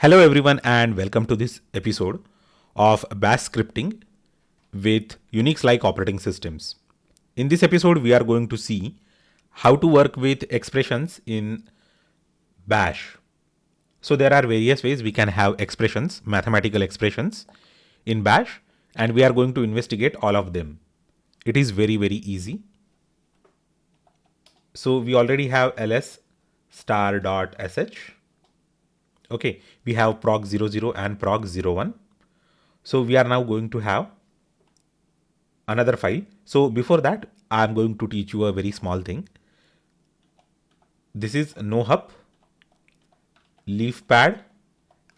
Hello everyone and welcome to this episode of Bash scripting with Unix-like operating systems. In this episode, we are going to see how to work with expressions in Bash. So there are various ways we can have expressions, mathematical expressions in Bash, and we are going to investigate all of them. It is very easy. So we already have ls star.sh. Okay, we have proc00 and proc01. So we are now going to have another file. So before that, I'm going to teach you a very small thing. This is nohup, leafpad,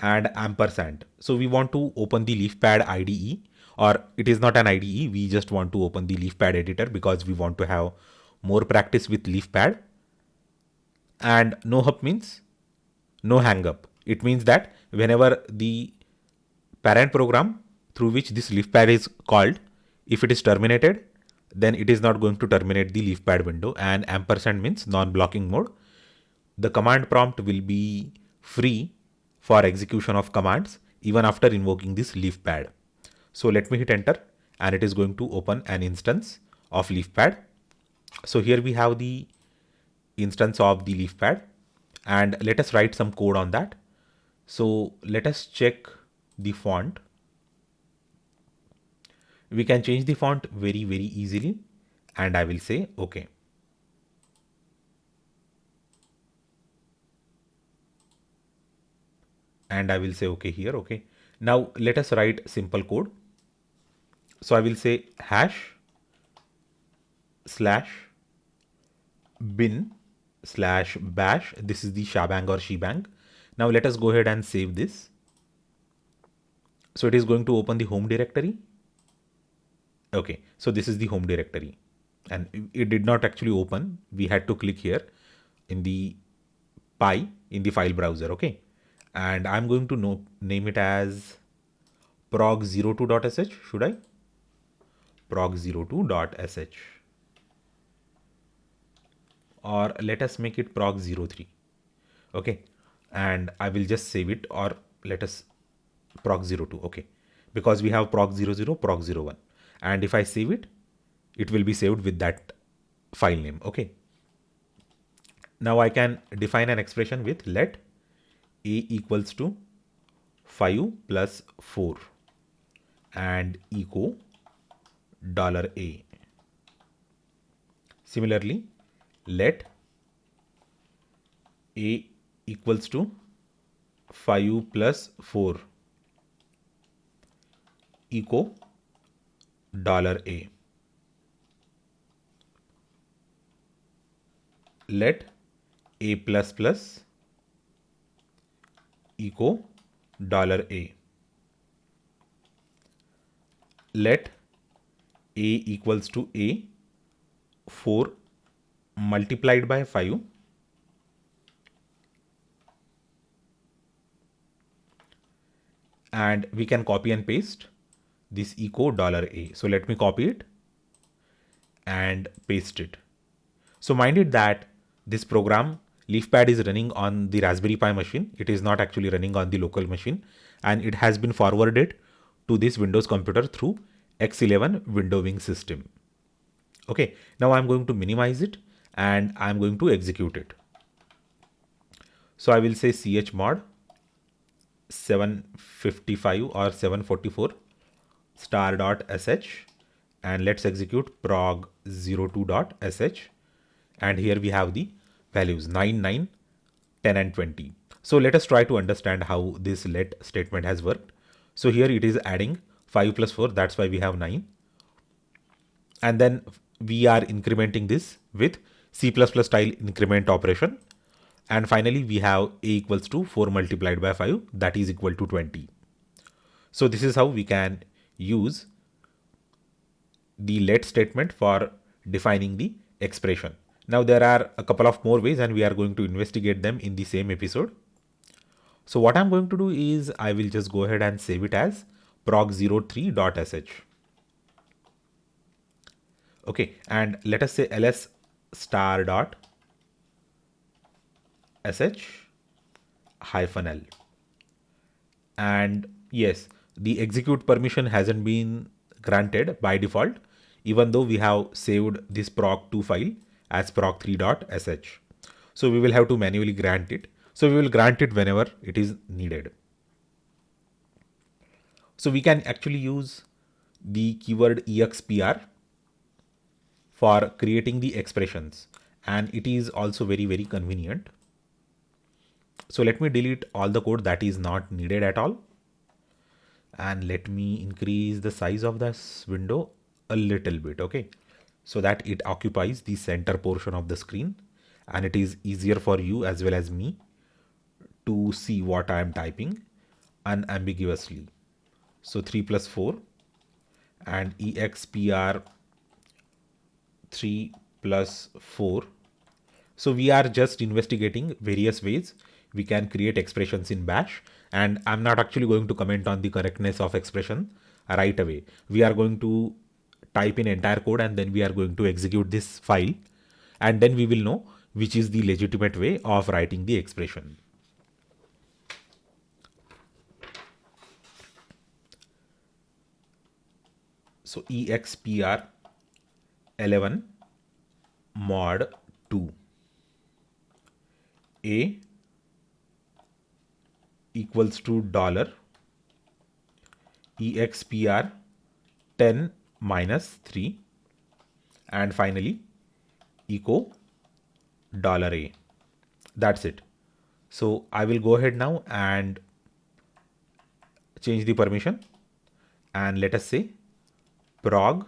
and ampersand. So we want to open the leafpad IDE, or it is not an IDE. We just want to open the leafpad editor because we want to have more practice with leafpad. And nohup means no hangup. It means that whenever the parent program through which this leafpad is called, if it is terminated, then it is not going to terminate the leafpad window. And ampersand means non-blocking mode. The command prompt will be free for execution of commands even after invoking this leafpad. So let me hit enter and it is going to open an instance of leafpad. So here we have the instance of the leafpad and let us write some code on that. So let us check the font. We can change the font very easily and I will say okay. And I will say okay here. Okay. Now let us write simple code. So I will say hash slash bin slash bash. This is the shabang or shebang. Now let us go ahead and save this. So it is going to open the home directory. Okay, so this is the home directory and it did not actually open. We had to click here in the py in the file browser. Okay, and I'm going to name it as proc02.sh. Should I? proc02.sh, or let us make it proc03. Okay, and I will just save it, or let us proc02. Okay, because we have proc00, proc01, and if I save it, it will be saved with that file name. Okay, now I can define an expression with let a equals to 5 plus 4 and echo $a. Similarly, let a equals to 5 plus 4 echo $a. Let a plus plus echo $a. Let a equals to a 4 multiplied by 5 and we can copy and paste this echo $a. So let me copy it and paste it. So mind it that this program leafpad is running on the Raspberry Pi machine. It is not actually running on the local machine, and it has been forwarded to this Windows computer through X11 windowing system. Okay, now I'm going to minimize it and I'm going to execute it. So I will say chmod 755 or 744 star.sh and let's execute prog02.sh, and here we have the values 9, 9, 10 and 20. So let us try to understand how this let statement has worked. So here it is adding 5 plus 4, that's why we have 9, and then we are incrementing this with C++ style increment operation, and finally we have a equals to 4 multiplied by 5, that is equal to 20. So this is how we can use the let statement for defining the expression. Now there are a couple of more ways and we are going to investigate them in the same episode. So what I'm going to do is I will just go ahead and save it as proc03.sh. Okay, and let us say ls star.sh -l. And yes, the execute permission hasn't been granted by default, even though we have saved this proc2 file as proc3.sh. So we will have to manually grant it. So we will grant it whenever it is needed. So we can actually use the keyword expr for creating the expressions, and it is also very convenient. So let me delete all the code that is not needed at all, and let me increase the size of this window a little bit, okay, so that it occupies the center portion of the screen and it is easier for you as well as me to see what I am typing unambiguously. So 3 plus 4 and expr 3 plus 4. So we are just investigating various ways we can create expressions in bash, and I'm not actually going to comment on the correctness of expression right away. We are going to type in entire code and then we are going to execute this file, and then we will know which is the legitimate way of writing the expression. So expr 11 mod 2 a equals to dollar expr 10 minus 3, and finally echo $a. That's it. So I will go ahead now and change the permission, and let us say prog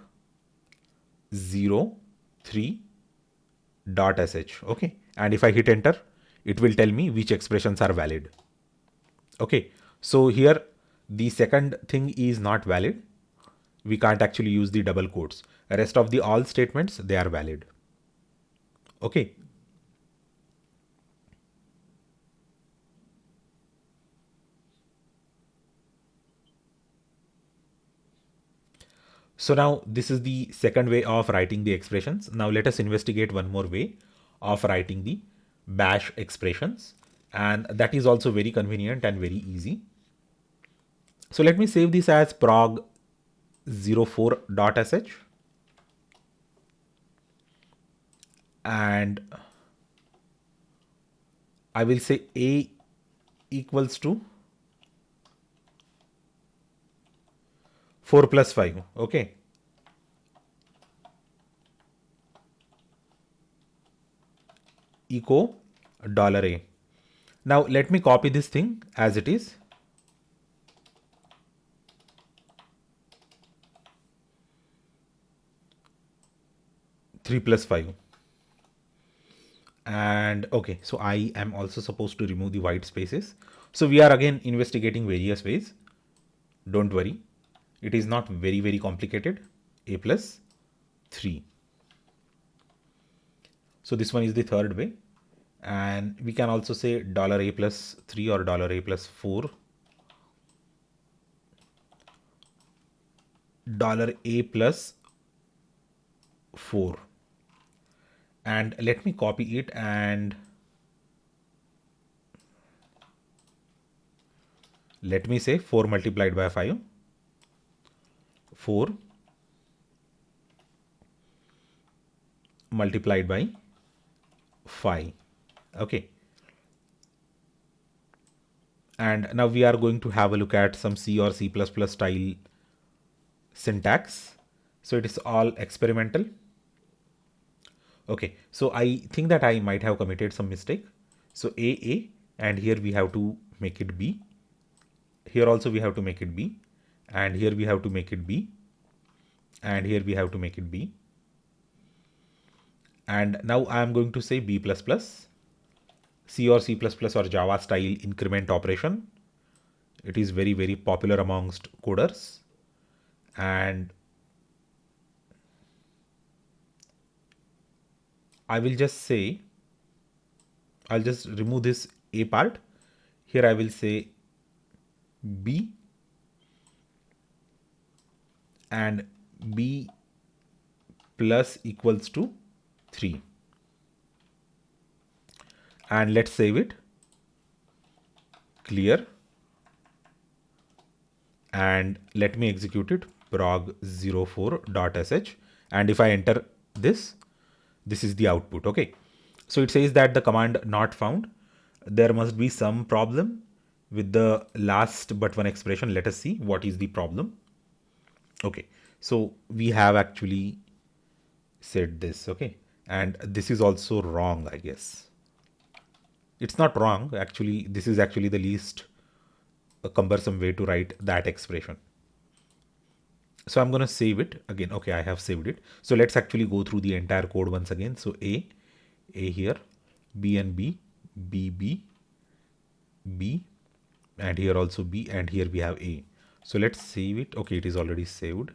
03.sh. Okay, and if I hit enter, it will tell me which expressions are valid. Okay, so here the second thing is not valid. We can't actually use the double quotes. The rest of the all statements, they are valid. Okay. So now this is the second way of writing the expressions. Now let us investigate one more way of writing the bash expressions, and that is also very convenient and very easy. So let me save this as prog 04.sh, and I will say a equals to 4 plus 5. Okay. Echo $a. Now let me copy this thing as it is. Three plus 5. And okay, so I am also supposed to remove the white spaces. So we are again investigating various ways. Don't worry, it is not very complicated. A plus 3. So this one is the third way, and we can also say $a plus 3 or $a plus 4. $a plus 4. And let me copy it, and let me say 4 multiplied by 5. 4 multiplied by 5. Okay. And now we are going to have a look at some C or C++ style syntax. So it is all experimental. Okay, so I think that I might have committed some mistake. So A, and here we have to make it B. Here also we have to make it B, and here we have to make it B, and here we have to make it B. And now I am going to say B++, C or C++ or Java style increment operation. It is very popular amongst coders. And I will just say, I'll just remove this A part. Here I will say B, and B plus equals to 3. And let's save it. Clear. and let me execute it, prog04.sh. And if I enter this, this is the output. Okay. So it says that the command not found. There must be some problem with the last but one expression. Let us see what is the problem. Okay. So we have actually said this. Okay. And this is also wrong, I guess. It's not wrong. Actually, this is actually the least cumbersome way to write that expression. So I'm going to save it again. Okay, I have saved it. So let's actually go through the entire code once again. So A here, B and B, B, B, B, and here also B, and here we have A. So let's save it. Okay, it is already saved.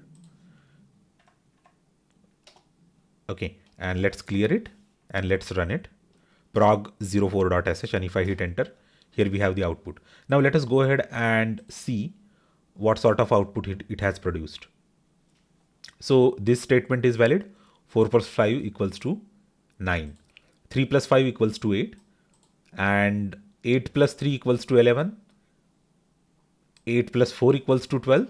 Okay, and let's clear it and let's run it. prog04.sh, and if I hit enter, here we have the output. Now let us go ahead and see what sort of output it has produced. So this statement is valid. 4 plus 5 equals to 9. 3 plus 5 equals to 8. And 8 plus 3 equals to 11. 8 plus 4 equals to 12.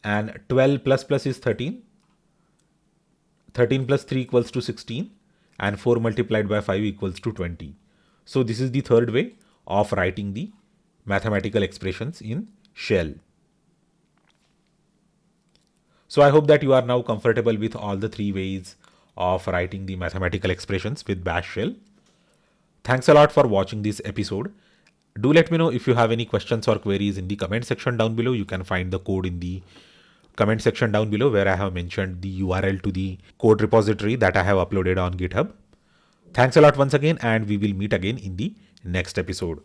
And 12 plus plus is 13. 13 plus 3 equals to 16. And 4 multiplied by 5 equals to 20. So this is the third way of writing the mathematical expressions in shell. So I hope that you are now comfortable with all the three ways of writing the mathematical expressions with Bash shell. Thanks a lot for watching this episode. Do let me know if you have any questions or queries in the comment section down below. You can find the code in the comment section down below, where I have mentioned the URL to the code repository that I have uploaded on GitHub. Thanks a lot once again, and we will meet again in the next episode.